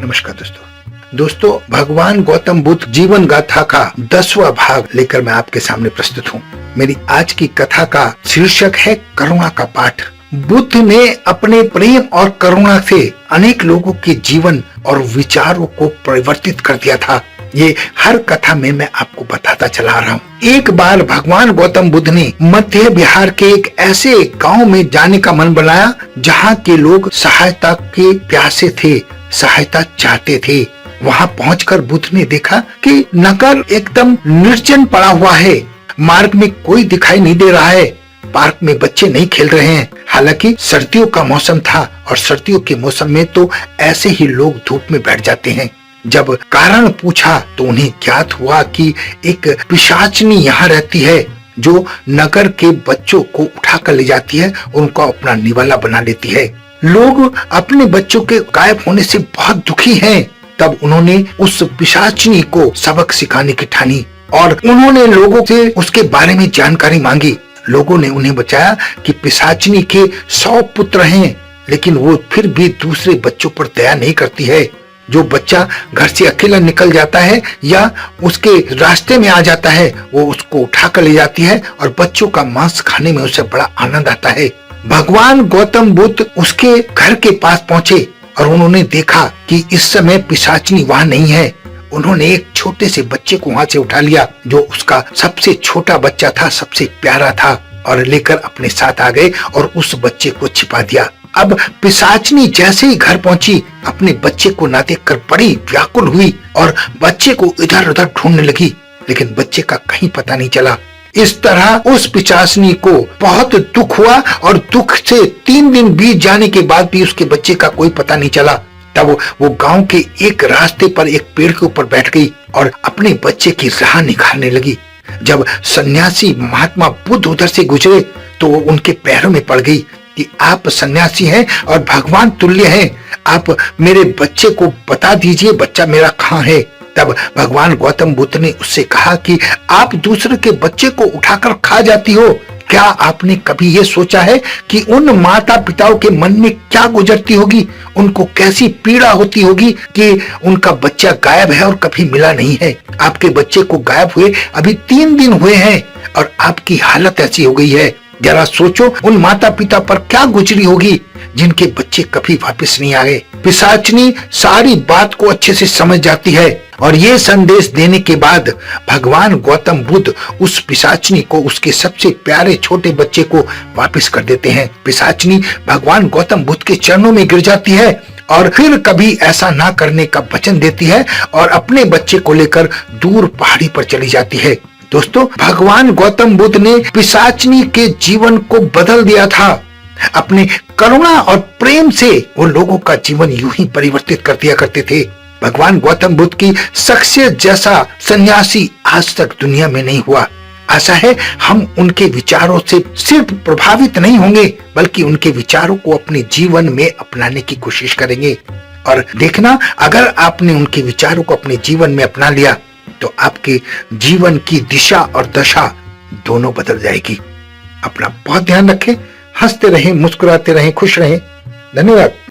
नमस्कार दोस्तों, भगवान गौतम बुद्ध जीवन गाथा का 10वां भाग लेकर मैं आपके सामने प्रस्तुत हूँ। मेरी आज की कथा का शीर्षक है करुणा का पाठ। बुद्ध ने अपने प्रेम और करुणा से अनेक लोगों के जीवन और विचारों को परिवर्तित कर दिया था। ये हर कथा में मैं आपको बताता चला रहा हूँ। एक बार भगवान गौतम बुद्ध ने मध्य बिहार के एक ऐसे गांव में जाने का मन बनाया जहाँ के लोग सहायता के प्यासे थे, सहायता चाहते थे। वहाँ पहुंचकर बुद्ध ने देखा कि नगर एकदम निर्जन पड़ा हुआ है। मार्ग में कोई दिखाई नहीं दे रहा है। पार्क में बच्चे नहीं खेल रहे हैं। हालांकि सर्दियों का मौसम था और सर्दियों के मौसम में तो ऐसे ही लोग धूप में बैठ जाते हैं। जब कारण पूछा तो उन्हें ज्ञात हुआ कि एक पिशाचनी यहाँ रहती है जो नगर के बच्चों को उठाकर ले जाती है, उनको अपना निवाला बना लेती है। लोग अपने बच्चों के गायब होने से बहुत दुखी हैं। तब उन्होंने उस पिशाचनी को सबक सिखाने की ठानी और उन्होंने लोगों से उसके बारे में जानकारी मांगी। लोगों ने उन्हें बताया कि पिशाचनी के 100 पुत्र हैं, लेकिन वो फिर भी दूसरे बच्चों पर दया नहीं करती है। जो बच्चा घर से अकेला निकल जाता है या उसके रास्ते में आ जाता है, वो उसको उठाकर ले जाती है और बच्चों का मांस खाने में उसे बड़ा आनंद आता है। भगवान गौतम बुद्ध उसके घर के पास पहुंचे और उन्होंने देखा कि इस समय पिशाचनी वहां नहीं है। उन्होंने एक छोटे से बच्चे को वहां से उठा लिया जो उसका सबसे छोटा बच्चा था, सबसे प्यारा था, और लेकर अपने साथ आ गए और उस बच्चे को छिपा दिया। अब पिशाचनी जैसे ही घर पहुंची, अपने बच्चे को ना देखकर बड़ी व्याकुल हुई और बच्चे को इधर उधर ढूंढने लगी, लेकिन बच्चे का कहीं पता नहीं चला। इस तरह उस पिशाचनी को बहुत दुख हुआ और दुख से 3 दिन बीत जाने के बाद भी उसके बच्चे का कोई पता नहीं चला। तब वो गांव के एक रास्ते पर एक पेड़ के ऊपर बैठ गई और अपने बच्चे की राह निकालने लगी। जब सन्यासी महात्मा बुद्ध उधर से गुजरे तो वो उनके पैरों में पड़ गई कि आप सन्यासी हैं और भगवान तुल्य हैं, आप मेरे बच्चे को बता दीजिए, बच्चा मेरा कहाँ है। तब भगवान गौतम बुद्ध ने उससे कहा कि आप दूसरे के बच्चे को उठाकर खा जाती हो। क्या आपने कभी ये सोचा है कि उन माता पिताओं के मन में क्या गुजरती होगी, उनको कैसी पीड़ा होती होगी कि उनका बच्चा गायब है और कभी मिला नहीं है। आपके बच्चे को गायब हुए अभी 3 दिन हुए हैं और आपकी हालत ऐसी हो गई है। जरा सोचो उन माता पिता पर क्या गुजरी होगी जिनके बच्चे कभी वापस नहीं आए। पिशाचनी सारी बात को अच्छे से समझ जाती है और ये संदेश देने के बाद भगवान गौतम बुद्ध उस पिशाचनी को उसके सबसे प्यारे छोटे बच्चे को वापस कर देते हैं। पिशाचनी भगवान गौतम बुद्ध के चरणों में गिर जाती है और फिर कभी ऐसा ना करने का वचन देती है और अपने बच्चे को लेकर दूर पहाड़ी पर चली जाती है। दोस्तों, भगवान गौतम बुद्ध ने पिशाचनी के जीवन को बदल दिया था। अपने करुणा और प्रेम से वो लोगों का जीवन यूं ही परिवर्तित कर दिया करते थे। भगवान गौतम बुद्ध की शख्सियत जैसा सन्यासी आज तक दुनिया में नहीं हुआ। आशा है हम उनके विचारों से सिर्फ प्रभावित नहीं होंगे, बल्कि उनके विचारों को अपने जीवन में अपनाने की कोशिश करेंगे। और देखना, अगर आपने उनके विचारों को अपने जीवन में अपना लिया तो आपके जीवन की दिशा और दशा दोनों बदल जाएगी। अपना बहुत ध्यान रखें, हंसते रहें, मुस्कुराते रहें, खुश रहें। धन्यवाद।